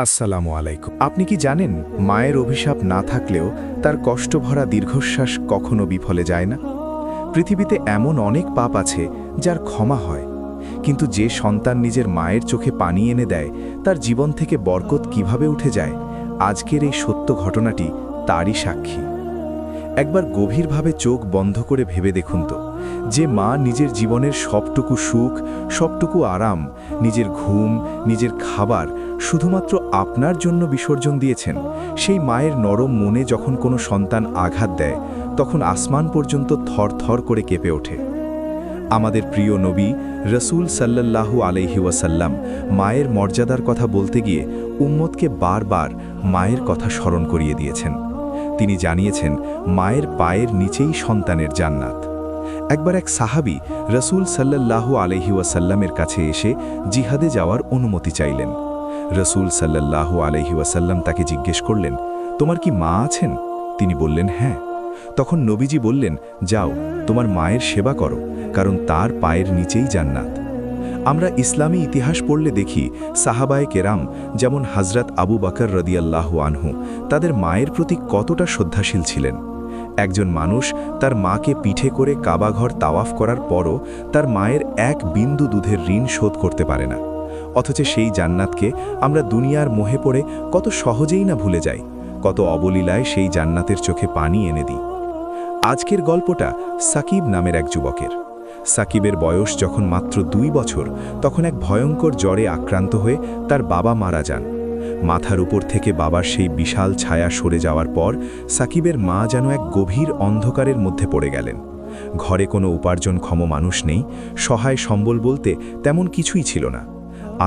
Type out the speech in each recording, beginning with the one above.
আসসালামু আলাইকুম। আপনি কি জানেন মায়ের অভিশাপ না থাকলেও তার কষ্টভরা দীর্ঘশ্বাস কখনো বিফলে যায় না? পৃথিবীতে এমন অনেক পাপ আছে যার ক্ষমা হয়, কিন্তু যে সন্তান নিজের মায়ের চোখে পানি এনে দেয় তার জীবন থেকে বরকত কিভাবে উঠে যায়, আজকের এই সত্য ঘটনাটি তারই সাক্ষী। একবার গভীরভাবে চোখ বন্ধ করে ভেবে দেখুন তো, যে মা নিজের জীবনের সবটুকু সুখ, সবটুকু আরাম, নিজের ঘুম, নিজের খাবার শুধুমাত্র আপনার জন্য বিসর্জন দিয়েছেন, সেই মায়ের নরম মনে যখন কোনো সন্তান আঘাত দেয় তখন আসমান পর্যন্ত থরথর করে কেঁপে ওঠে। আমাদের প্রিয় নবী রসুল সাল্লাল্লাহু আলাইহি ওয়াসাল্লাম মায়ের মর্যাদার কথা বলতে গিয়ে উম্মতকে বারবার মায়ের কথা স্মরণ করিয়ে দিয়েছেন। তিনি জানিয়েছেন মায়ের পায়ের নিচেই সন্তানের জান্নাত। একবার এক সাহাবী রসুল সাল্লাল্লাহু আলাইহি ওয়াসাল্লামের কাছে এসে জিহাদে যাওয়ার অনুমতি চাইলেন। রসুল সাল্লাল্লাহু আলাইহি ওয়াসাল্লাম তাকে জিজ্ঞেস করলেন, তোমার কি মা আছেন? তিনি বললেন, হ্যাঁ। তখন নবীজি বললেন, যাও, তোমার মায়ের সেবা করো, কারণ তার পায়ের নিচেই জান্নাত। আমরা ইসলামী ইতিহাস পড়লে দেখি সাহাবায়ে কেরাম, যেমন হযরত আবু বকর রাদিয়াল্লাহু আনহু, তাদের মায়ের প্রতি কতটা শ্রদ্ধাশীল ছিলেন। একজন মানুষ তার মাকে পিঠে করে কাবাঘর তাওয়াফ করার পরও তার মায়ের এক বিন্দু দুধের ঋণ শোধ করতে পারে না, অথচ সেই জান্নাতকে আমরা দুনিয়ার মোহে পড়ে কত সহজেই না ভুলে যাই, কত অবলীলায় সেই জান্নাতের চোখে পানি এনে দিই। আজকের গল্পটা সাকিব নামের এক যুবকের। সাকিবের বয়স যখন মাত্র 2 বছর, তখন এক ভয়ঙ্কর জ্বরে আক্রান্ত হয়ে তার বাবা মারা যান। মাথার উপর থেকে বাবার সেই বিশাল ছায়া সরে যাওয়ার পর সাকিবের মা যেন এক গভীর অন্ধকারের মধ্যে পড়ে গেলেন। ঘরে কোনো উপার্জনক্ষম মানুষ নেই, সহায় সম্বল বলতে তেমন কিছুই ছিল না।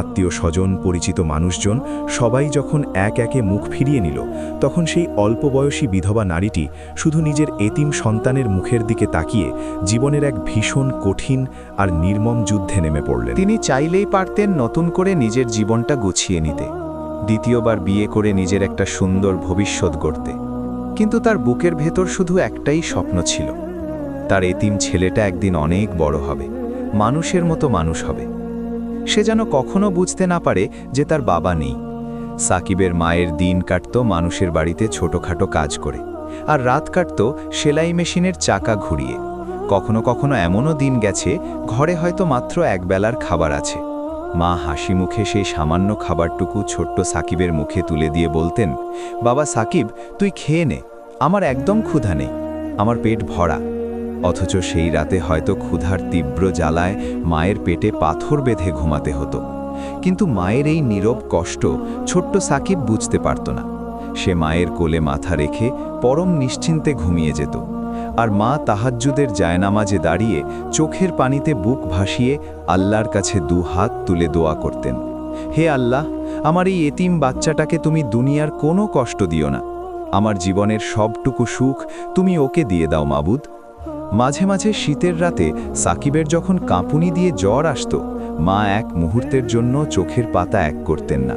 আত্মীয় স্বজন, পরিচিত মানুষজন সবাই যখন এক একে মুখ ফিরিয়ে নিল, তখন সেই অল্প বয়সী বিধবা নারীটি শুধু নিজের এতিম সন্তানের মুখের দিকে তাকিয়ে জীবনের এক ভীষণ কঠিন আর নির্মম যুদ্ধে নেমে পড়লেন। তিনি চাইলেই পারতেন নতুন করে নিজের জীবনটা গুছিয়ে নিতে, দ্বিতীয়বার বিয়ে করে নিজের একটা সুন্দর ভবিষ্যৎ গড়তে, কিন্তু তার বুকের ভেতর শুধু একটাই স্বপ্ন ছিল, তার এতিম ছেলেটা একদিন অনেক বড় হবে, মানুষের মতো মানুষ হবে। সে যেন কখনো বুঝতে না পারে যে তার বাবা নেই। সাকিবের মায়ের দিন কাটত মানুষের বাড়িতে ছোটখাটো কাজ করে, আর রাত কাটত সেলাই মেশিনের চাকা ঘুরিয়ে। কখনো কখনো এমনও দিন গেছে ঘরে হয়তো মাত্র একবেলার খাবার আছে। মা হাসি মুখে সেই সামান্য খাবারটুকু ছোট্ট সাকিবের মুখে তুলে দিয়ে বলতেন, বাবা সাকিব, তুই খেয়ে নে, আমার একদম ক্ষুধা নেই, আমার পেট ভরা। অথচ সেই রাতে হয়তো ক্ষুধার তীব্র জ্বালায় মায়ের পেটে পাথর বেঁধে ঘুমাতে হতো। কিন্তু মায়ের এই নীরব কষ্ট ছোট্ট সাকিব বুঝতে পারত না। সে মায়ের কোলে মাথা রেখে পরম নিশ্চিন্তে ঘুমিয়ে যেত, আর মা তাহাজ্জুদের জায়নামাজে দাঁড়িয়ে চোখের পানিতে বুক ভাসিয়ে আল্লাহর কাছে 2 হাত তুলে দোয়া করতেন, হে আল্লাহ, আমার এই এতিম বাচ্চাটাকে তুমি দুনিয়ার কোনো কষ্ট দিও না, আমার জীবনের সবটুকু সুখ তুমি ওকে দিয়ে দাও মাবুদ। মাঝে মাঝে শীতের রাতে সাকিবের যখন কাঁপুনি দিয়ে জ্বর আসত, মা এক মুহূর্তের জন্য চোখের পাতা এক করতেন না।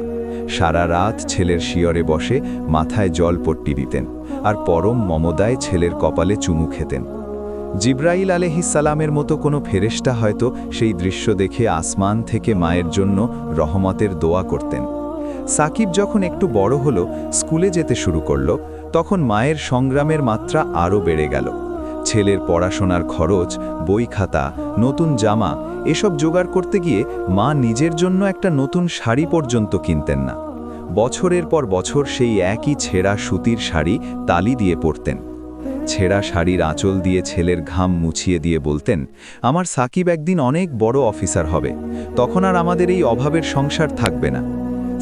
সারা রাত ছেলের শিয়রে বসে মাথায় জলপট্টি দিতেন, আর পরম মমতায় ছেলের কপালে চুমু খেতেন। জিব্রাইল আলাইহিসসালামের মতো কোনো ফেরেশতা হয়তো সেই দৃশ্য দেখে আসমান থেকে মায়ের জন্য রহমতের দোয়া করতেন। সাকিব যখন একটু বড় হলো, স্কুলে যেতে শুরু করল, তখন মায়ের সংগ্রামের মাত্রা আরও বেড়ে গেল। ছেলের পড়াশোনার খরচ, বই খাতা, নতুন জামা এসব জোগাড় করতে গিয়ে মা নিজের জন্য একটা নতুন শাড়ি পর্যন্ত কিনতেন না। বছরের পর বছর সেই একই ছেঁড়া সুতির শাড়ি তালি দিয়ে পরতেন। ছেঁড়া শাড়ির আঁচল দিয়ে ছেলের ঘাম মুছিয়ে দিয়ে বলতেন, আমার সাকিব একদিন অনেক বড় অফিসার হবে, তখন আর আমাদের এই অভাবের সংসার থাকবে না।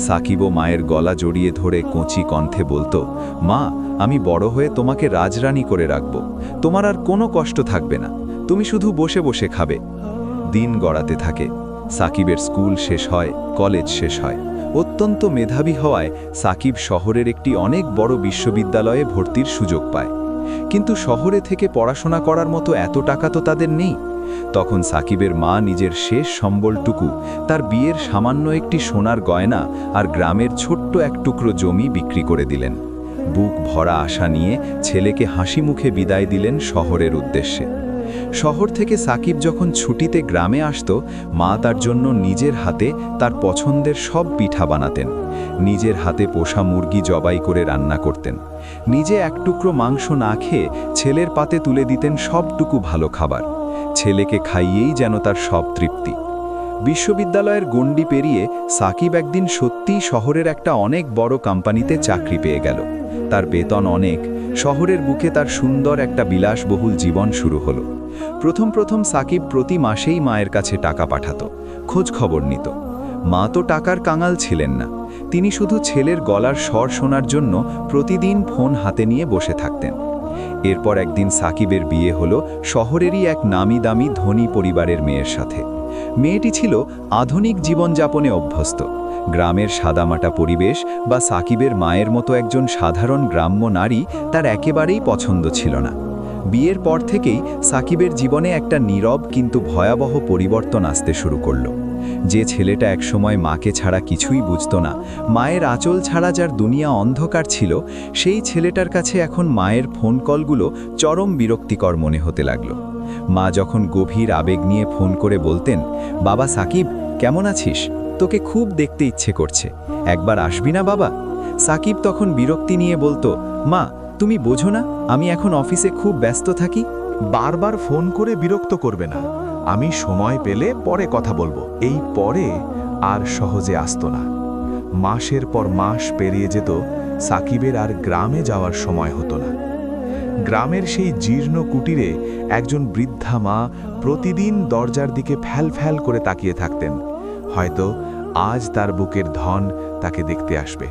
সাকিবও মায়ের গলা জড়িয়ে ধরে কচি কণ্ঠে বলতো, মা, আমি বড় হয়ে তোমাকে রাজরানী করে রাখব, তোমার আর কোনো কষ্ট থাকবে না, তুমি শুধু বসে বসে খাবে। দিন গড়াতে থাকে। সাকিবের স্কুল শেষ হয়, কলেজ শেষ হয়। অত্যন্ত মেধাবী হওয়ায় সাকিব শহরের একটি অনেক বড় বিশ্ববিদ্যালয়ে ভর্তির সুযোগ পায়। কিন্তু শহরে থেকে পড়াশোনা করার মতো এত টাকা তো তাদের নেই। তখন সাকিবের মা নিজের শেষ সম্বলটুকু, তার বিয়ের সামান্য একটি সোনার গয়না আর গ্রামের ছোট্ট এক টুকরো জমি বিক্রি করে দিলেন। বুক ভরা আশা নিয়ে ছেলেকে হাসি মুখে বিদায় দিলেন শহরের উদ্দেশ্যে। শহর থেকে সাকিব যখন ছুটিতে গ্রামে আসতো, মা তার জন্য নিজের হাতে তার পছন্দের সব পিঠা বানাতেন, নিজের হাতে পোষা মুরগি জবাই করে রান্না করতেন, নিজে এক টুকরো মাংস না খেয়ে ছেলের পাতে তুলে দিতেন সবটুকু ভালো খাবার। ছেলেকে খাইয়েই যেন তার সব তৃপ্তি। বিশ্ববিদ্যালয়ের গণ্ডি পেরিয়ে সাকিব একদিন সত্যিই শহরের একটা অনেক বড় কোম্পানিতে চাকরি পেয়ে গেল। তার বেতন অনেক, শহরের বুকে তার সুন্দর একটা বিলাসবহুল জীবন শুরু হলো। প্রথম সাকিব প্রতি মাসেই মায়ের কাছে টাকা পাঠাতো, খোঁজ খবর নিত। মা তো টাকার কাঙাল ছিলেন না, তিনি শুধু ছেলের গলার স্বর শোনার জন্য প্রতিদিন ফোন হাতে নিয়ে বসে থাকতেন। এরপর একদিন সাকিবের বিয়ে হলো শহরেরই এক নামি দামি ধনী পরিবারের মেয়ের সাথে। মেয়েটি ছিল আধুনিক জীবনযাপনে অভ্যস্ত। গ্রামের সাদামাটা পরিবেশ বা সাকিবের মায়ের মতো একজন সাধারণ গ্রাম্য নারী তার একেবারেই পছন্দ ছিল না। বিয়ের পর থেকেই সাকিবের জীবনে একটা নীরব কিন্তু ভয়াবহ পরিবর্তন আসতে শুরু করল। যে ছেলেটা একসময় মাকে ছাড়া কিছুই বুঝত না, মায়ের আঁচল ছাড়া যার দুনিয়া অন্ধকার ছিল, সেই ছেলেটার কাছে এখন মায়ের ফোন কলগুলো চরম বিরক্তিকর মনে হতে লাগল। মা যখন গভীর আবেগ নিয়ে ফোন করে বলতেন, বাবা সাকিব কেমন আছিস, তোকে খুব দেখতে ইচ্ছে করছে, একবার আসবি না বাবা? সাকিব তখন বিরক্তি নিয়ে বলতো, মা তুমি বোঝো না আমি এখন অফিসে খুব ব্যস্ত থাকি। বারবার ফোন করে বিরক্ত করবে না, আমি সময় পেলে পরে কথা বলবো। এই পরে আর সহজে আসতো না। মাসের পর মাস পেরিয়ে যেত, সাকিবের আর গ্রামে যাওয়ার সময় হতো না। গ্রামের সেই জীর্ণ কুটিরে একজন বৃদ্ধা মা প্রতিদিন দরজার দিকে ফ্যাল ফ্যাল করে তাকিয়ে থাকতেন, হয়তো আজ তার বুকের ধন তাকে দেখতে আসবে।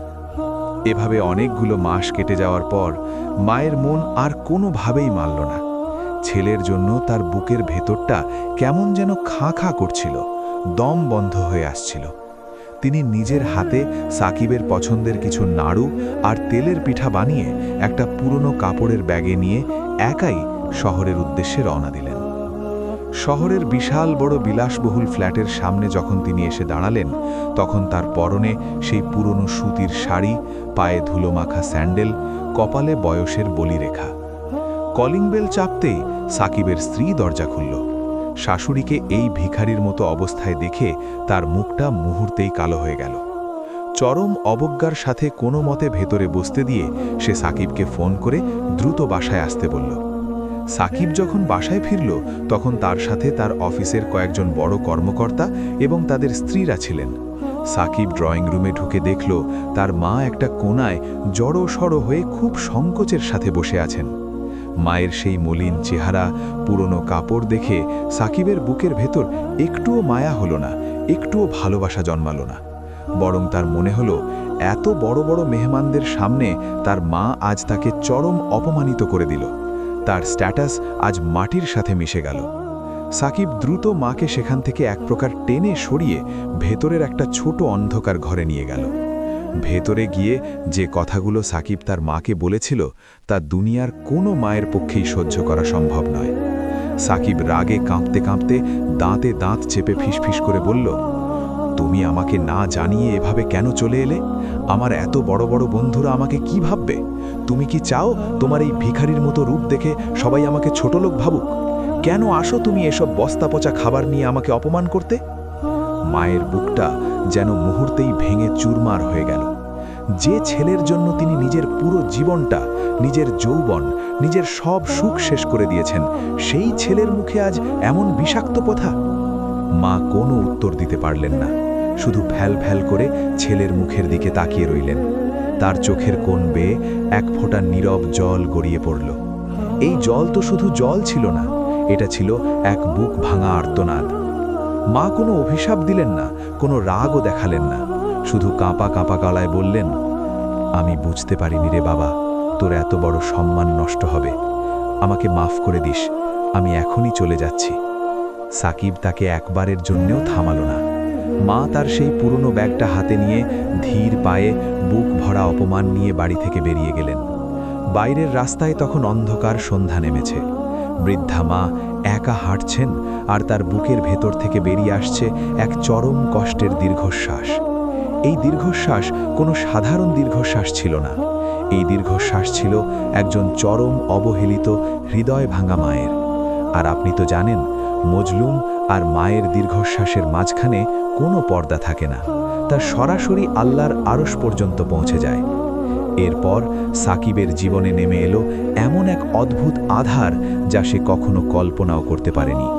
এভাবে অনেকগুলো মাস কেটে যাওয়ার পর মায়ের মন আর কোনোভাবেই মানল না। ছেলের জন্য তার বুকের ভেতরটা কেমন যেন খাঁ খাঁ করছিল, দম বন্ধ হয়ে আসছিল। তিনি নিজের হাতে সাকিবের পছন্দের কিছু নাড়ু আর তেলের পিঠা বানিয়ে একটা পুরনো কাপড়ের ব্যাগে নিয়ে একাই শহরের উদ্দেশ্যে রওনা দিলেন। শহরের বিশাল বড় বিলাসবহুল ফ্ল্যাটের সামনে যখন তিনি এসে দাঁড়ালেন, তখন তার পরনে সেই পুরনো সুতির শাড়ি, পায়ে ধুলোমাখা স্যান্ডেল, কপালে বয়সের বলিরেখা। কলিং বেল চাপতেই সাকিবের স্ত্রী দরজা খুলল। শাশুড়িকে এই ভিখারির মতো অবস্থায় দেখে তার মুখটা মুহূর্তেই কালো হয়ে গেল। চরম অবজ্ঞার সাথে কোনো মতে ভেতরে বসতে দিয়ে সে সাকিবকে ফোন করে দ্রুত বাসায় আসতে বলল। সাকিব যখন বাসায় ফিরল, তখন তার সাথে তার অফিসের কয়েকজন বড় কর্মকর্তা এবং তাদের স্ত্রীরা ছিলেন। সাকিব ড্রয়িং রুমে ঢুকে দেখল তার মা একটা কোণায় জড়সড় হয়ে খুব সংকোচের সাথে বসে আছেন। মায়ের সেই মলিন চেহারা, পুরনো কাপড় দেখে সাকিবের বুকের ভেতর একটুও মায়া হলো না, একটুও ভালোবাসা জন্মালো না। বরং তার মনে হলো এত বড় বড় মেহমানদের সামনে তার মা আজ তাকে চরম অপমানিত করে দিল। তার স্ট্যাটাস আজ মাটির সাথে মিশে গেল। সাকিব দ্রুত মাকে সেখান থেকে এক প্রকার টেনে সরিয়ে ভেতরের একটা ছোট অন্ধকার ঘরে নিয়ে গেল। ভেতরে গিয়ে যে কথাগুলো সাকিব তার মাকে বলেছিল, তা দুনিয়ার কোনো মায়ের পক্ষেই সহ্য করা সম্ভব নয়। সাকিব রাগে কাঁপতে কাঁপতে দাঁতে দাঁত চেপে ফিসফিস করে বলল, তুমি আমাকে না জানিয়ে এভাবে কেন চলে এলে? আমার এত বড় বড় বন্ধুরা আমাকে কি ভাববে? তুমি কি চাও তোমার এই ভিখারির মতো রূপ দেখে সবাই আমাকে ছোটলোক ভাবুক? কেন আসো তুমি এসব বস্তা পচা খাবার নিয়ে আমাকে অপমান করতে? মায়ের বুকটা যেন মুহূর্তেই ভেঙে চুরমার হয়ে গেল। যে ছেলের জন্য তিনি নিজের পুরো জীবনটা, নিজের যৌবন, নিজের সব সুখ শেষ করে দিয়েছেন, সেই ছেলের মুখে আজ এমন বিষাক্ত কথা। মা কোনো উত্তর দিতে পারলেন না, শুধু ফ্যাল ফ্যাল করে ছেলের মুখের দিকে তাকিয়ে রইলেন। তার চোখের কোণ বেয়ে এক ফোঁটা নীরব জল গড়িয়ে পড়ল। এই জল তো শুধু জল ছিল না, এটা ছিল এক বুক ভাঙা আর্তনাদ। মা কোনো অভিশাপ দিলেন না, কোনো রাগও দেখালেন না, শুধু কাঁপা কাঁপা গলায় বললেন, আমি বুঝতে পারিনি রে বাবা, তোর এত বড় সম্মান নষ্ট হবে। আমাকে মাফ করে দিস, আমি এখনই চলে যাচ্ছি। সাকিব তাকে একবারের জন্যেও থামালো না। মা তার সেই পুরনো ব্যাগটা হাতে নিয়ে ধীর পায়ে বুক ভরা অপমান নিয়ে বাড়ি থেকে বেরিয়ে গেলেন। বাইরের রাস্তায় তখন অন্ধকার সন্ধ্যা নেমেছে। বৃদ্ধা মা একা হাঁটছেন, আর তার বুকের ভেতর থেকে বেরিয়ে আসছে এক চরম কষ্টের দীর্ঘশ্বাস। এই দীর্ঘশ্বাস কোনো সাধারণ দীর্ঘশ্বাস ছিল না, এই দীর্ঘশ্বাস ছিল একজন চরম অবহেলিত হৃদয় ভাঙা মায়ের। আর আপনি তো জানেন, মজলুম আর মায়ের দীর্ঘশ্বাসের মাঝখানে কোনো পর্দা থাকে না, তা সরাসরি আল্লাহর আরশ পর্যন্ত পৌঁছে যায়। এরপর সাকিবের জীবনে নেমে এলো এমন এক অদ্ভুত আধার যা সে কখনো কল্পনাও করতে পারেনি।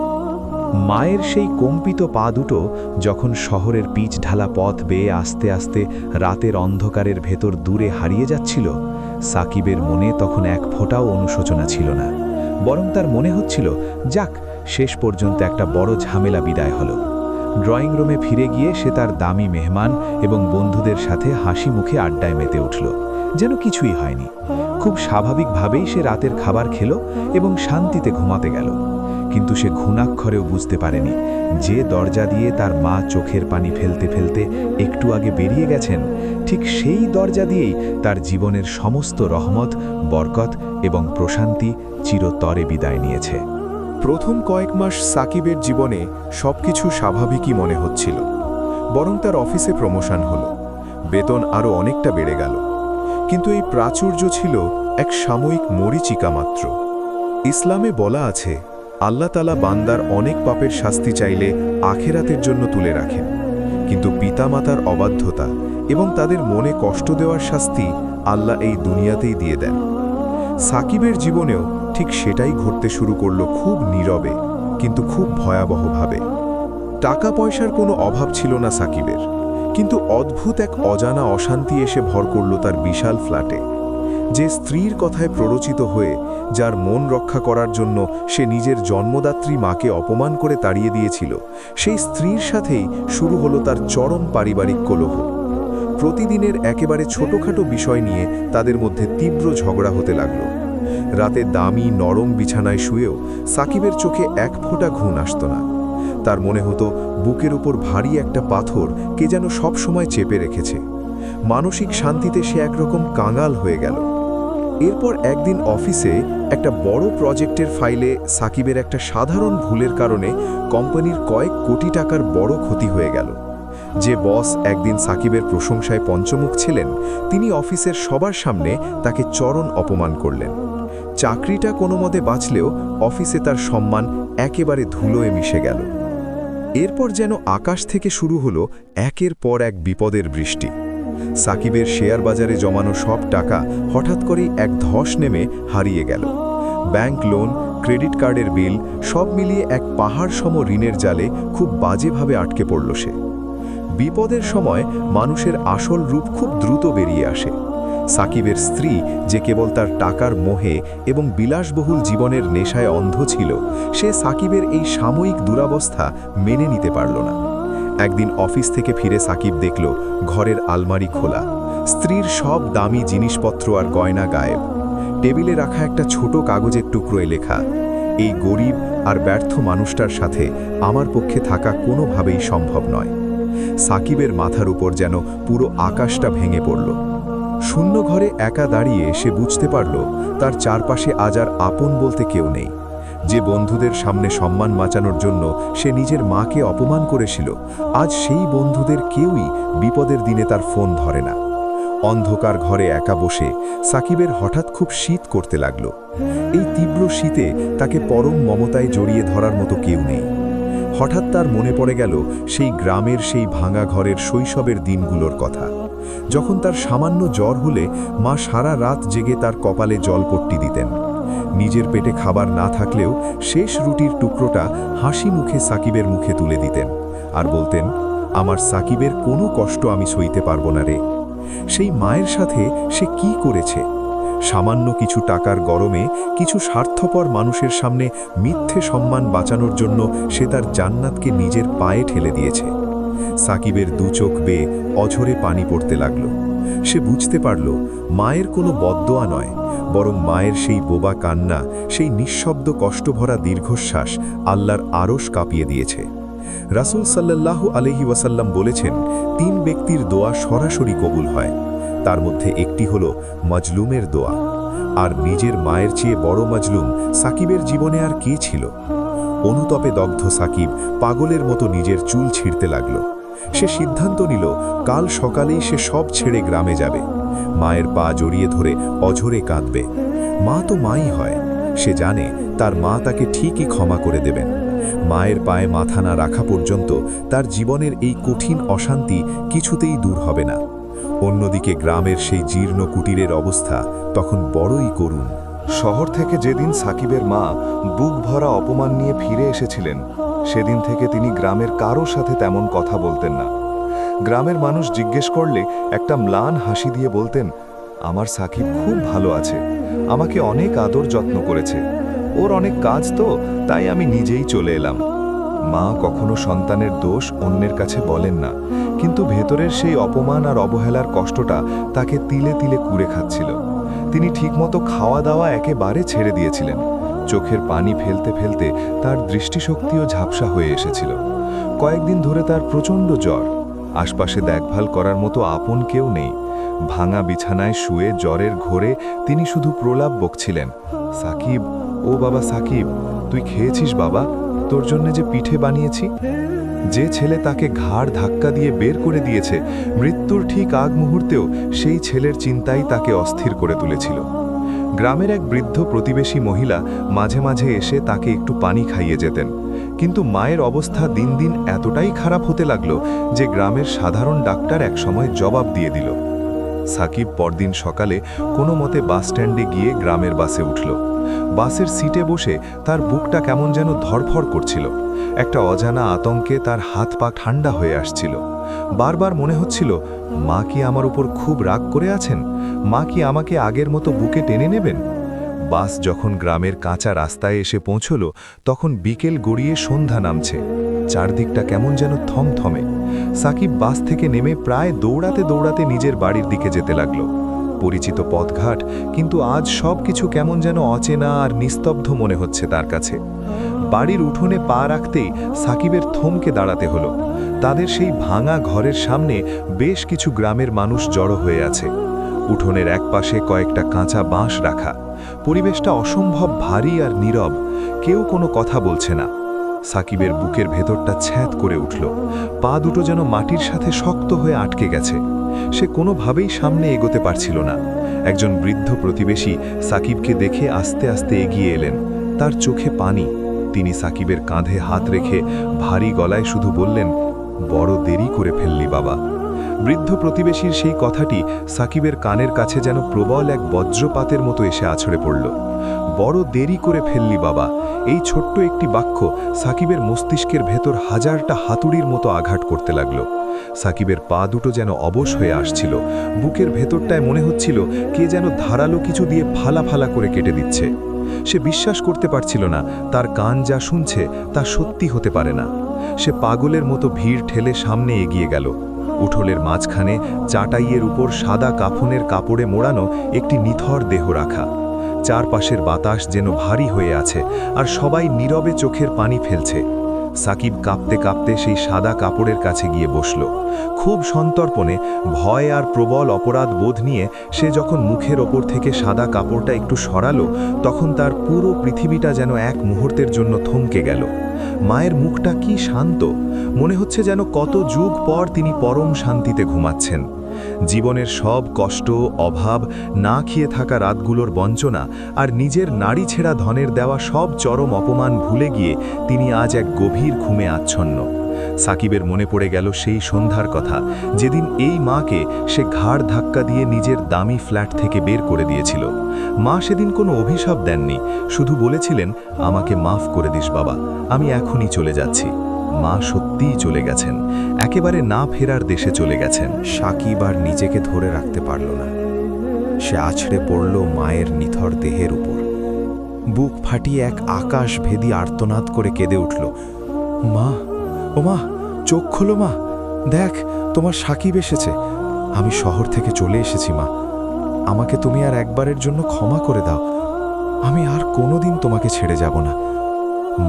মায়ের সেই কম্পিত পা দুটো যখন শহরের পিচ ঢালা পথ বেয়ে আস্তে আস্তে রাতের অন্ধকারের ভেতর দূরে হারিয়ে যাচ্ছিল, সাকিবের মনে তখন এক ফোঁটাও অনুশোচনা ছিল না, বরং তার মনে হচ্ছিল যাক, শেষ পর্যন্ত একটা বড় ঝামেলা বিদায় হলো। ড্রয়িং রুমে ফিরে গিয়ে সে তার দামি মেহমান এবং বন্ধুদের সাথে হাসি মুখে আড্ডায় মেতে উঠল, যেন কিছুই হয়নি। খুব স্বাভাবিকভাবেই সে রাতের খাবার খেল এবং শান্তিতে ঘুমাতে গেল। কিন্তু সে ঘুণাক্ষরেও বুঝতে পারেনি যে দরজা দিয়ে তার মা চোখের পানি ফেলতে ফেলতে একটু আগে বেরিয়ে গেছেন, ঠিক সেই দরজা দিয়েই তার জীবনের সমস্ত রহমত, বরকত এবং প্রশান্তি চিরতরে বিদায় নিয়েছে। প্রথম কয়েক মাস সাকিবের জীবনে সবকিছু স্বাভাবিকই মনে হচ্ছিল, বরং তার অফিসে প্রমোশন হলো, বেতন আরও অনেকটা বেড়ে গেল। কিন্তু এই প্রাচুর্য ছিল এক সাময়িক মরীচিকা মাত্র। ইসলামে বলা আছে, আল্লাহ তাআলা বান্দার অনেক পাপের শাস্তি চাইলে আখেরাতের জন্য তুলে রাখেন, কিন্তু পিতামাতার অবাধ্যতা এবং তাদের মনে কষ্ট দেওয়ার শাস্তি আল্লাহ এই দুনিয়াতেই দিয়ে দেন। সাকিবের জীবনেও ঠিক সেটাই ঘটতে শুরু করলো, খুব নীরবে কিন্তু খুব ভয়াবহভাবে। টাকা পয়সার কোনো অভাব ছিল না সাকিবের, কিন্তু অদ্ভুত এক অজানা অশান্তি এসে ভর করল তার বিশাল ফ্ল্যাটে। যে স্ত্রীর কথায় প্ররোচিত হয়ে, যার মন রক্ষা করার জন্য সে নিজের জন্মদাত্রী মাকে অপমান করে তাড়িয়ে দিয়েছিল, সেই স্ত্রীর সাথেই শুরু হলো তার চরম পারিবারিক কলহ। প্রতিদিনের একেবারে ছোটখাটো বিষয় নিয়ে তাদের মধ্যে তীব্র ঝগড়া হতে লাগল। রাতে দামি নরম বিছানায় শুয়েও সাকিবের চোখে এক ফোঁটা ঘুম আসত না। তার মনে হতো বুকের উপর ভারী একটা পাথর কে যেন সব সময় চেপে রেখেছে। মানসিক শান্তিতে সে একরকম কাঙাল হয়ে গেল। এরপর একদিন অফিসে একটা বড় প্রজেক্টের ফাইলে সাকিবের একটা সাধারণ ভুলের কারণে কোম্পানির কয়েক কোটি টাকার বড় ক্ষতি হয়ে গেল। যে বস একদিন সাকিবের প্রশংসায় পঞ্চমুখ ছিলেন, তিনি অফিসের সবার সামনে তাকে চরম অপমান করলেন। চাকরিটা কোনো মতে বাঁচলেও অফিসে তার সম্মান একেবারে ধুলোয় মিশে গেল। এরপর যেন আকাশ থেকে শুরু হলো একের পর এক বিপদের বৃষ্টি। সাকিবের শেয়ার বাজারে জমানো সব টাকা হঠাৎ করেই এক ধস নেমে হারিয়ে গেল। ব্যাংক লোন, ক্রেডিট কার্ডের বিল সব মিলিয়ে এক পাহাড় সম ঋণের জালে খুব বাজেভাবে আটকে পড়ল সে। বিপদের সময় মানুষের আসল রূপ খুব দ্রুত বেরিয়ে আসে। সাকিবের স্ত্রী, যে কেবল তার টাকার মোহে এবং বিলাসবহুল জীবনের নেশায় অন্ধ ছিল, সে সাকিবের এই সাময়িক দুরাবস্থা মেনে নিতে পারল না। একদিন অফিস থেকে ফিরে সাকিব দেখল ঘরের আলমারি খোলা, স্ত্রীর সব দামি জিনিসপত্র আর গয়না গায়েব। টেবিলে রাখা একটা ছোট কাগজের টুকরোয় লেখা, এই গরিব আর ব্যর্থ মানুষটার সাথে আমার পক্ষে থাকা কোনোভাবেই সম্ভব নয়। সাকিবের মাথার উপর যেন পুরো আকাশটা ভেঙে পড়ল। শূন্য ঘরে একা দাঁড়িয়ে সে বুঝতে পারল তার চারপাশে আজ আর আপন বলতে কেউ নেই। যে বন্ধুদের সামনে সম্মান বাঁচানোর জন্য সে নিজের মাকে অপমান করেছিল, আজ সেই বন্ধুদের কেউই বিপদের দিনে তার ফোন ধরে না। অন্ধকার ঘরে একা বসে সাকিবের হঠাৎ খুব শীত করতে লাগল। এই তীব্র শীতে তাকে পরম মমতায় জড়িয়ে ধরার মতো কেউ নেই। হঠাৎ তার মনে পড়ে গেল সেই গ্রামের সেই ভাঙা ঘরের শৈশবের দিনগুলোর কথা, যখন তার সামান্য জ্বর হলে মা সারা রাত জেগে তার কপালে জলপট্টি দিতেন। নিজের পেটে খাবার না থাকলেও শেষ রুটির টুকরোটা হাসি মুখে সাকিবের মুখে তুলে দিতেন আর বলতেন, আমার সাকিবের কোনো কষ্ট আমি সইতে পারবো না রে। সেই মায়ের সাথে সে কি করেছে? সামান্য কিছু টাকার গরমে, কিছু স্বার্থপর মানুষের সামনে মিথ্যে সম্মান বাঁচানোর জন্য সে তার জান্নাতকে নিজের পায়ে ঠেলে দিয়েছে। সাকিবের দু চোখ বেয়ে অঝরে পানি পড়তে লাগল। সে বুঝতে পারল মায়ের কোনো বদদোয়া নয়, বরং মায়ের সেই বোবা কান্না, সেই নিঃশব্দ কষ্টভরা দীর্ঘশ্বাস আল্লাহর আরশ কাঁপিয়ে দিয়েছে। রাসূল সাল্লাল্লাহু আলাইহি ওয়াসাল্লাম বলেছেন, 3 ব্যক্তির দোয়া সরাসরি কবুল হয়। তার মধ্যে একটি হলো মজলুমের দোয়া। আর নিজের মায়ের চেয়ে বড় মজলুম সাকিবের জীবনে আর কে ছিল? অনুতপে দগ্ধ সাকিব পাগলের মতো নিজের চুল ছিঁড়তে লাগল। সে সিদ্ধান্ত নিল কাল সকালেই সে সব ছেড়ে গ্রামে যাবে। মায়ের পা জড়িয়ে ধরে অঝরে কাঁদবে। মা তো মাই হয়, সে জানে তার মা তাকে ঠিকই ক্ষমা করে দেবেন। মায়ের পায়ে মাথা না রাখা পর্যন্ত তার জীবনের এই কঠিন অশান্তি কিছুতেই দূর হবে না। অন্যদিকে গ্রামের সেই জীর্ণ কুটিরের অবস্থা তখন বড়ই করুণ। শহর থেকে যেদিন সাকিবের মা বুক ভরা অপমান নিয়ে ফিরে এসেছিলেন, সেদিন থেকে তিনি গ্রামের কারোর সাথে তেমন কথা বলতেন না। গ্রামের মানুষ জিজ্ঞেস করলে একটা ম্লান হাসি দিয়ে বলতেন, আমার সাকিব খুব ভালো আছে, আমাকে অনেক আদর যত্ন করেছে, ওর অনেক কাজ তো, তাই আমি নিজেই চলে এলাম। মা কখনো সন্তানের দোষ অন্যের কাছে বলেন না, কিন্তু ভেতরের সেই অপমান আর অবহেলার কষ্টটা তাকে তিলে তিলে কুরে খাচ্ছিল। তিনি ঠিকমতো খাওয়া দাওয়া একেবারে ছেড়ে দিয়েছিলেন। চোখের পানি ফেলতে ফেলতে তার দৃষ্টিশক্তিও ঝাপসা হয়ে এসেছিল। কয়েকদিন ধরে তার প্রচণ্ড জ্বর, আশপাশে দেখভাল করার মতো আপন কেউ নেই। ভাঙা বিছানায় শুয়ে জ্বরের ঘোরে তিনি শুধু প্রলাপ বকছিলেন, সাকিব, ও বাবা সাকিব, তুই খেয়েছিস বাবা? তোর জন্য যে পিঠে বানিয়েছি। যে ছেলে তাকে ঘাড় ধাক্কা দিয়ে বের করে দিয়েছে, মৃত্যুর ঠিক আগ মুহূর্তেও সেই ছেলের চিন্তাই তাকে অস্থির করে তুলেছিল। গ্রামের এক বৃদ্ধ প্রতিবেশী মহিলা মাঝে মাঝে এসে তাকে একটু পানি খাইয়ে যেতেন, কিন্তু মায়ের অবস্থা দিন দিন এতটাই খারাপ হতে লাগলো যে গ্রামের সাধারণ ডাক্তার একসময় জবাব দিয়ে দিল। সাকিব পরদিন সকালে কোনো মতে বাস স্ট্যান্ডে গিয়ে গ্রামের বাসে উঠল। বাসের সিটে বসে তার বুকটা কেমন যেন ধড়ফড় করছিল। একটা অজানা আতঙ্কে তার হাত পা ঠান্ডা হয়ে আসছিল। বারবার মনে হচ্ছিল, মা কি আমার উপর খুব রাগ করে আছেন? মা কি আমাকে আগের মতো বুকে টেনে নেবেন? বাস যখন গ্রামের কাঁচা রাস্তায় এসে পৌঁছল, তখন বিকেল গড়িয়ে সন্ধ্যা নামছে। চারদিকটা কেমন যেন থমথমে। সাকিব বাস থেকে নেমে প্রায় দৌড়াতে দৌড়াতে নিজের বাড়ির দিকে যেতে লাগলো। পরিচিত পথঘাট, কিন্তু আজ সব কিছু কেমন যেন অচেনা আর নিস্তব্ধ মনে হচ্ছে তার কাছে। বাড়ির উঠোনে পা রাখতেই সাকিবের থমকে দাঁড়াতে হলো। তাদের সেই ভাঙা ঘরের সামনে বেশ কিছু গ্রামের মানুষ জড়ো হয়ে আছে। উঠোনের একপাশে কয়েকটা কাঁচা বাঁশ রাখা। পরিবেশটা অসম্ভব ভারী আর নীরব, কেউ কোনো কথা বলছে না। সাকিবের বুকের ভেতরটা ছ্যাঁত করে উঠল। পা দুটো যেন মাটির সাথে শক্ত হয়ে আটকে গেছে। সে কোনোভাবেই সামনে এগোতে পারছিল না। একজন বৃদ্ধ প্রতিবেশী সাকিবকে দেখে আস্তে আস্তে এগিয়ে এলেন। তার চোখে পানি। তিনি সাকিবের কাঁধে হাত রেখে ভারী গলায় শুধু বললেন, বড় দেরি করে ফেললি বাবা। বৃদ্ধ প্রতিবেশীর সেই কথাটি সাকিবের কানের কাছে যেন প্রবল এক বজ্রপাতের মতো এসে আছড়ে পড়ল। বড় দেরি করে ফেললি বাবা, এই ছোট্ট একটি বাক্য সাকিবের মস্তিষ্কের ভেতর হাজারটা হাতুড়ির মতো আঘাত করতে লাগল। সাকিবের পা দুটো যেন অবশ হয়ে আসছিল। বুকের ভেতরটায় মনে হচ্ছিল কে যেন ধারালো কিছু দিয়ে ফালা ফালা করে কেটে দিচ্ছে। সে বিশ্বাস করতে পারছিল না তার কান যা শুনছে তা সত্যি হতে পারে না। সে পাগলের মতো ভিড় ঠেলে সামনে এগিয়ে গেল। উঠোলের মাঝখানে চাটাইয়ের উপর সাদা কাফনের কাপড়ে মোড়ানো একটি নিথর দেহ রাখা। চারপাশের বাতাস যেন ভারী হয়ে আছে, আর সবাই নীরবে চোখের পানি ফেলছে। সাকিব কাঁপতে কাঁপতে সেই সাদা কাপড়ের কাছে গিয়ে বসল। খুব সন্তর্পণে, ভয় আর প্রবল অপরাধ বোধ নিয়ে সে যখন মুখের ওপর থেকে সাদা কাপড়টা একটু সরালো, তখন তার পুরো পৃথিবীটা যেন এক মুহূর্তের জন্য থমকে গেল। মায়ের মুখটা কি শান্ত, মনে হচ্ছে যেন কত যুগ পর তিনি পরম শান্তিতে ঘুমাচ্ছেন। জীবনের সব কষ্ট, অভাব, না খেয়ে থাকা রাতগুলোর বঞ্চনা আর নিজের নারী ছেঁড়া ধনের দেওয়া সব চরম অপমান ভুলে গিয়ে তিনি আজ এক গভীর ঘুমে আচ্ছন্ন। সাকিবের মনে পড়ে গেল সেই সন্ধ্যার কথা, যেদিন এই মাকে সে ঘাড় ধাক্কা দিয়ে নিজের দামি ফ্ল্যাট থেকে বের করে দিয়েছিল। মা সেদিন কোনো অভিশাপ দেননি, শুধু বলেছিলেন, আমাকে মাফ করে দিস বাবা, আমি এখনই চলে যাচ্ছি। মা সত্যিই চলে গেছেন, একেবারে না ফেরার দেশে চলে গেছেন। সাকিব আর নিজেকে ধরে রাখতে পারল না। সে আছড়ে পড়ল মায়ের নিথর দেহের উপর। বুক ফাটিয়ে এক আকাশভেদী আর্তনাদ করে কেঁদে উঠল। মা, ও মা, চোখ খোলো মা, দেখ তোমার সাকিব এসেছে। আমি শহর থেকে চলে এসেছি মা, আমাকে তুমি আর একবারের জন্য ক্ষমা করে দাও। আমি আর কোনোদিন তোমাকে ছেড়ে যাব না।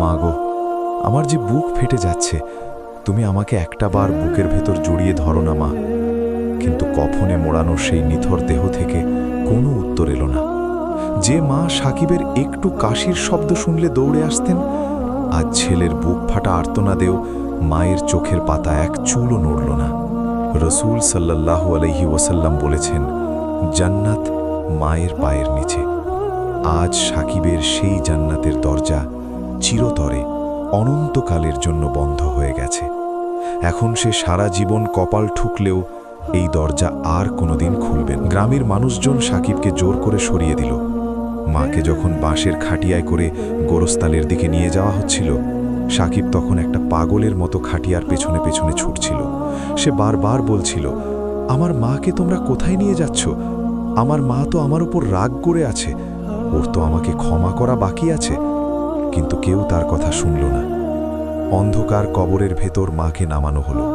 মা গো, আমার যে বুক ফেটে যাচ্ছে, তুমি আমাকে একটা বার বুকের ভেতর জড়িয়ে ধরো না মা। কিন্তু কফনে মোড়ানো সেই নিথর দেহ থেকে কোনো উত্তর এলো না। যে মা সাকিবের একটু কাশির শব্দ শুনলে দৌড়ে আসতেন, আজ ছেলের বুক ফাটা আর্তনাদেও মায়ের চোখের পাতা এক চুলও নড়ল না। রসূল সাল্লাল্লাহু আলাইহি ওয়াসাল্লাম বলেছেন, জান্নাত মায়ের পায়ের নিচে। আজ সাকিবের সেই জান্নাতের দরজা চিরতরে অনন্তকালের জন্য বন্ধ হয়ে গেছে। এখন সে সারা জীবন কপাল ঠুকলেও এই দরজা আর কোনোদিন খুলবে না। গ্রামের মানুষজন সাকিবকে জোর করে সরিয়ে দিল। মাকে যখন বাঁশের খাটিয়ায় করে গোরস্তালের দিকে নিয়ে যাওয়া হচ্ছিল, সাকিব তখন একটা পাগলের মতো খাটিয়ার পেছনে পেছনে ছুটছিল। সে বারবার বলছিল, আমার মাকে তোমরা কোথায় নিয়ে যাচ্ছ? আমার মা তো আমার উপর রাগ করে আছে, ওর তো আমাকে ক্ষমা করা বাকি আছে। কিন্তু কেউ তার কথা শুনল না। অন্ধকার কবরের ভেতর মাকে নামানো হলো।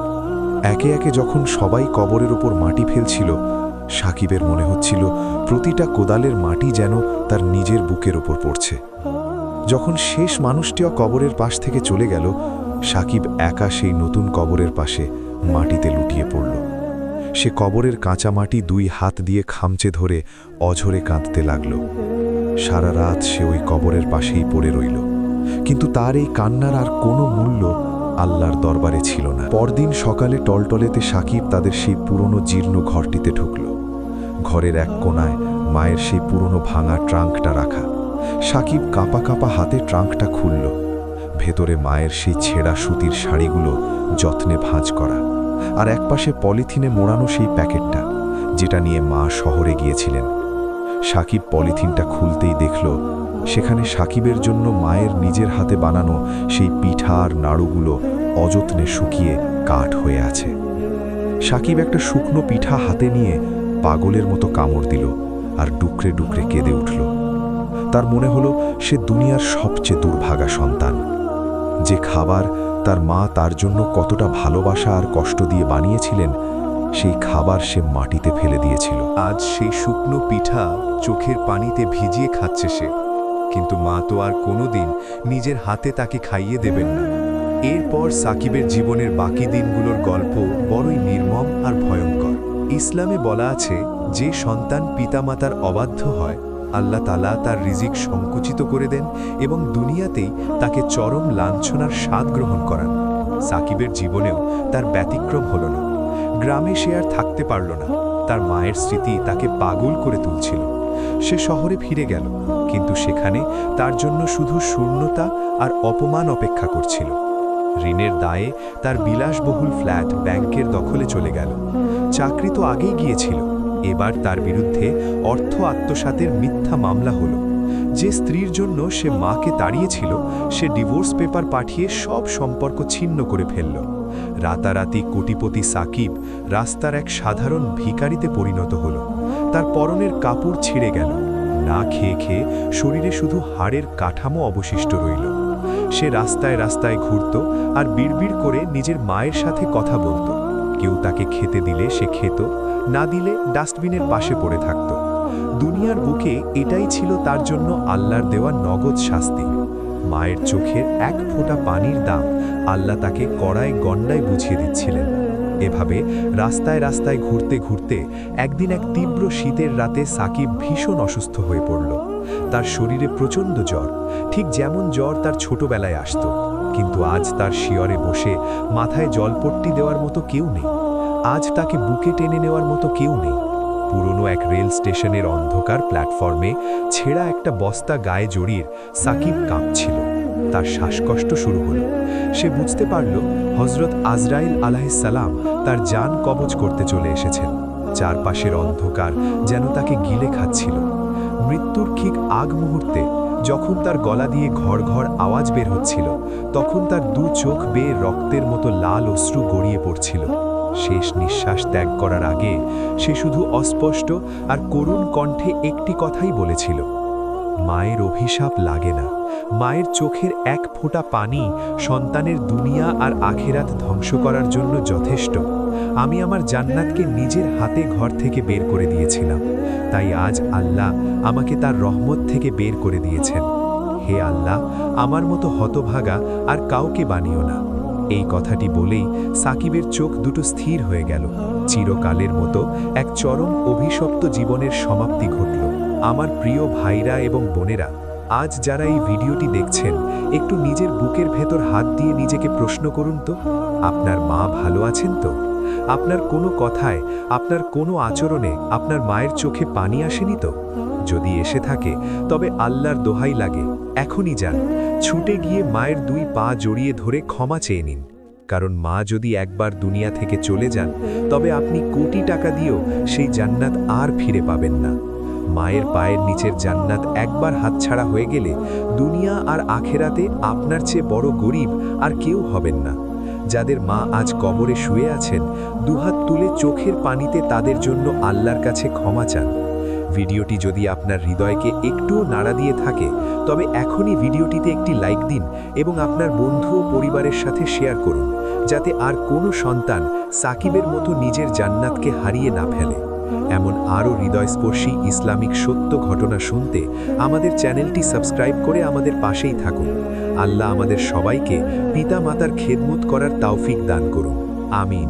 একে একে যখন সবাই কবরের উপর মাটি ফেলছিল, সাকিবের মনে হচ্ছিল প্রতিটা কোদালের মাটি যেন তার নিজের বুকের ওপর পড়ছে। যখন শেষ মানুষটিও কবরের পাশ থেকে চলে গেল, সাকিব একা সেই নতুন কবরের পাশে মাটিতে লুটিয়ে পড়ল। সে কবরের কাঁচা মাটি 2 হাত দিয়ে খামচে ধরে অঝরে কাঁদতে লাগল। সারা রাত সে ওই কবরের পাশেই পড়ে রইল, কিন্তু তার এই কান্নার আর কোনো মূল্য আল্লাহর দরবারে ছিল না। পরদিন সকালে টলটলেতে সাকিব তাদের সেই পুরনো জীর্ণ ঘরটিতে ঢুকল। ঘরের এক কোণায় মায়ের সেই পুরনো ভাঙা ট্রাঙ্কটা রাখা। সাকিব কাঁপা কাঁপা হাতে ট্রাঙ্কটা খুলল। ভেতরে মায়ের সেই ছেঁড়া সুতির শাড়িগুলো যত্নে ভাঁজ করা, আর একপাশে পলিথিনে মোড়ানো সেই প্যাকেটটা, যেটা নিয়ে মা শহরে গিয়েছিলেন। সাকিব পলিথিনটা খুলতেই দেখল সেখানে সাকিবের জন্য মায়ের নিজের হাতে বানানো সেই পিঠা আর নাড়ুগুলো অযত্নে শুকিয়ে কাঠ হয়ে আছে। সাকিব একটা শুকনো পিঠা হাতে নিয়ে পাগলের মতো কামড় দিল আর ডুকরে ডুকরে কেঁদে উঠল। তার মনে হলো সে দুনিয়ার সবচেয়ে দুর্ভাগা সন্তান। যে খাবার তার মা তার জন্য কতটা ভালোবাসা আর কষ্ট দিয়ে বানিয়েছিলেন, সেই খাবার সে মাটিতে ফেলে দিয়েছিল। আজ সেই শুকনো পিঠা চোখের পানিতে ভিজিয়ে খাচ্ছে সে, কিন্তু মা তো আর কোনোদিন নিজের হাতে তাকে খাইয়ে দেবেন না। এরপর সাকিবের জীবনের বাকি দিনগুলোর গল্প বড়ই নির্মম আর ভয়ঙ্কর। ইসলামে বলা আছে, যে সন্তান পিতামাতার অবাধ্য হয়, আল্লাহ তাআলা তার রিজিক সংকুচিত করে দেন এবং দুনিয়াতেই তাকে চরম লাঞ্ছনার স্বাদ গ্রহণ করান। সাকিবের জীবনেও তার ব্যতিক্রম হল না। গ্রামে সে আর থাকতে পারল না। তার মায়ের স্মৃতি তাকে পাগল করে তুলছিল। সে শহরে ফিরে গেল, কিন্তু সেখানে তার জন্য শুধু শূন্যতা আর অপমান অপেক্ষা করছিল। ঋণের দায়ে তার বিলাসবহুল ফ্ল্যাট ব্যাংকের দখলে চলে গেল। চাকরি তো আগেই গিয়েছিল, এবার তার বিরুদ্ধে অর্থ আত্মসাতের মিথ্যা মামলা হলো। যে স্ত্রীর জন্য সে মাকে তাড়িয়েছিল, সে ডিভোর্স পেপার পাঠিয়ে সব সম্পর্ক ছিন্ন করে ফেলল। রাতারাতি কোটিপতি সাকিব রাস্তার এক সাধারণ ভিখারিতে পরিণত হল। তার পরনের কাপড় ছিঁড়ে গেল। না খেয়ে খেয়ে শরীরে শুধু হাড়ের কাঠামো অবশিষ্ট রইল। সে রাস্তায় রাস্তায় ঘুরত আর বিড়বিড় করে নিজের মায়ের সাথে কথা বলত। কেউ তাকে খেতে দিলে সে খেত, না দিলে ডাস্টবিনের পাশে পড়ে থাকত। দুনিয়ার বুকে এটাই ছিল তার জন্য আল্লাহর দেওয়া নগদ শাস্তি। মায়ের চোখের এক ফোঁটা পানির দাম আল্লাহ তাকে কড়ায় গণ্ডায় বুঝিয়ে দিচ্ছিলেন। এভাবে রাস্তায় রাস্তায় ঘুরতে ঘুরতে একদিন এক তীব্র শীতের রাতে সাকিব ভীষণ অসুস্থ হয়ে পড়ল। তার শরীরে প্রচণ্ড জ্বর, ঠিক যেমন জ্বর তার ছোটবেলায় আসত। কিন্তু আজ তার শিয়রে বসে মাথায় জলপট্টি দেওয়ার মতো কেউ নেই। আজ তাকে বুকে টেনে নেওয়ার মতো কেউ নেই। পুরনো এক রেল স্টেশনের অন্ধকার প্ল্যাটফর্মে ছেঁড়া একটা বস্তা গায়ে জড়িয়ে সাকিব কাঁপছিল। তার শ্বাসকষ্ট শুরু হলো। সে বুঝতে পারল হযরত আজরাইল আলাইহিসসালাম তার জান কবজ করতে চলে এসেছেন। চারপাশের অন্ধকার যেন তাকে গিলে খাচ্ছিল। মৃত্যুর ঠিক আগ মুহূর্তে যখন তার গলা দিয়ে ঘর ঘর আওয়াজ বের হচ্ছিল, তখন তার 2 চোখ বেয়ে রক্তের মতো লাল অশ্রু গড়িয়ে পড়ছিল। শেষ নিঃশ্বাস ত্যাগ করার আগে সে শুধু অস্পষ্ট আর করুণ কণ্ঠে একটি কথাই বলেছিল, মায়ের অভিশাপ লাগে না। মায়ের চোখের এক ফোঁটা পানি সন্তানের দুনিয়া আর আখিরাত ধ্বংস করার জন্য যথেষ্ট। আমি আমার জান্নাতকে নিজের হাতে ঘর থেকে বের করে দিয়েছিলাম, তাই আজ আল্লাহ আমাকে তার রহমত থেকে বের করে দিয়েছেন। হে আল্লাহ, আমার মতো হতভাগা আর কাউকে বানিও না। এই কথাটি বলেই সাকিবের চোখ দুটো স্থির হয়ে গেল। চিরকালের মতো এক চরম অভিশপ্ত জীবনের সমাপ্তি ঘটল। আমার প্রিয় ভাইরা এবং বোনেরা, আজ যারা এই ভিডিওটি দেখছেন, একটু নিজের বুকের ভেতর হাত দিয়ে নিজেকে প্রশ্ন করুন তো, আপনার মা ভালো আছেন তো? আপনার কোনো কথায়, আপনার কোনো আচরণে আপনার মায়ের চোখে পানি আসেনি তো? যদি এসে থাকে তবে আল্লাহর দোহাই লাগে এখনই যান, ছুটে গিয়ে মায়ের 2 পা জড়িয়ে ধরে ক্ষমা চেয়ে নিন। কারণ মা যদি একবার দুনিয়া থেকে চলে যান তবে আপনি কোটি টাকা দিয়েও সেই জান্নাত আর ফিরে পাবেন না। মায়ের পায়ের নিচের জান্নাত একবার হাতছাড়া হয়ে গেলে দুনিয়া আর আখেরাতে আপনার চেয়ে বড় গরিব আর কেউ হবেন না। যাদের মা আজ কবরে শুয়ে আছেন, দুহাত তুলে চোখের পানিতে তাদের জন্য আল্লাহর কাছে ক্ষমা চান। ভিডিওটি যদি আপনার হৃদয়কে একটুও নাড়া দিয়ে থাকে তবে এখনই ভিডিওটিতে একটি লাইক দিন এবং আপনার বন্ধু ও পরিবারের সাথে শেয়ার করুন, যাতে আর কোনো সন্তান সাকিবের মতো নিজের জান্নাতকে হারিয়ে না ফেলে। এমন আরও হৃদয়স্পর্শী ইসলামিক সত্য ঘটনা শুনতে আমাদের চ্যানেলটি সাবস্ক্রাইব করে আমাদের পাশেই থাকুন। আল্লাহ আমাদের সবাইকে পিতা মাতার খেদমত করার তৌফিক দান করুন। আমিন।